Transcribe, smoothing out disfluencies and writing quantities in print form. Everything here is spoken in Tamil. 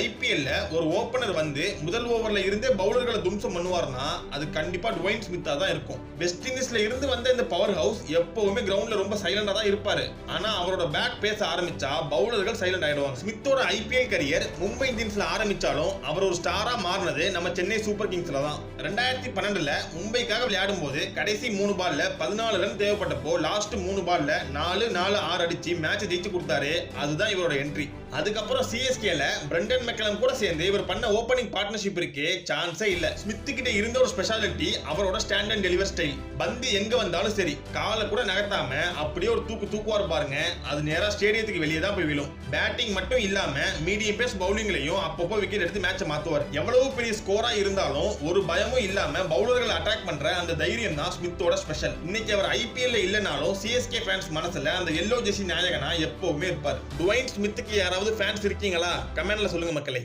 ஐபிஎல்ல ஒரு ஓபனர் வந்து முதல் ஓவர்ல இருந்தே பவுலர்களை தும்சம் பண்ணுவார்னா அது கண்டிப்பா டுவைன் ஸ்மித்தா தான் இருக்கும். வெஸ்ட் இண்டீஸ்ல இருந்து வந்த இந்த பவர் ஹவுஸ் எப்பவுமே கிரவுண்ட்ல ரொம்ப சைலண்டா தான் இருப்பாரு. ஆனா அவரோட பேட் பேச ஆரம்பிச்சா பவுலர்கள் சைலண்ட் ஆயிடுவாங்க. ஸ்மித்தோட ஐபிஎல் கரியர் மும்பை இந்தியன்ஸ்ல ஆரம்பிச்சாலும் அவர் ஒரு ஸ்டாரா மாறினது நம்ம சென்னை சூப்பர் கிங்ஸ்ல தான். 2012ல மும்பைக்காக விளையாடும் போது கடைசி 3 பால்ல 14 ரன் தேவைப்பட்டப்போ லாஸ்ட் 3 பால்ல 4-4-6 அடிச்சு மேட்ச் ஜெயிச்சு கொடுத்தாரு. அதுதான் இவரோட என்ட்ரி. அதுக்கப்புறம் சிஎஸ்கேல பிரண்டன் மெக்கலம் கூட சேர்ந்து இவர் பண்ண ஓப்பனிங் பார்ட்னர்ஷிப் இருக்கு சான்ஸே இல்ல. ஸ்மித் கிட்ட இருந்த ஒரு ஸ்பெஷாலிட்டி அவரோட ஸ்டாண்ட் அண்ட் டெலிவர் ஸ்டைல். பந்து எங்க வந்தாலும் சரி காலை கூட நகர்த்தாம அப்படியே ஒரு தூக்குவார் பாருங்க. அது நேரா ஸ்டேடியத்துக்கு வெளியே தான் போய் விழும். பேட்டிங் மட்டும் இல்லாம மீடியம் பேஸ் பவுலிங்லயும் அப்பப்போ விக்கெட் எடுத்து மேட்சை மாத்துவார். எவ்வளவு பெரிய ஸ்கோரா இருந்தாலும் ஒரு பயமும் இல்லாம பவுலர்கள் அட்டாக் பண்ற அந்த தைரியம் தான் ஸ்மித்தோட ஸ்பெஷல். இன்னைக்கு அவர் ஐபிஎல்ல இல்லனாலும் சிஎஸ்கே ஃபேன்ஸ் மனசுல அந்த எல்லோ ஜெர்சி நாயகனா எப்பவுமே இருப்பார். டுவைன் ஸ்மித்துக்கு யாராவது ஃபேன்ஸ் இருக்கீங்களா? கமெண்ட்ல சொல்லுங்க மக்களே.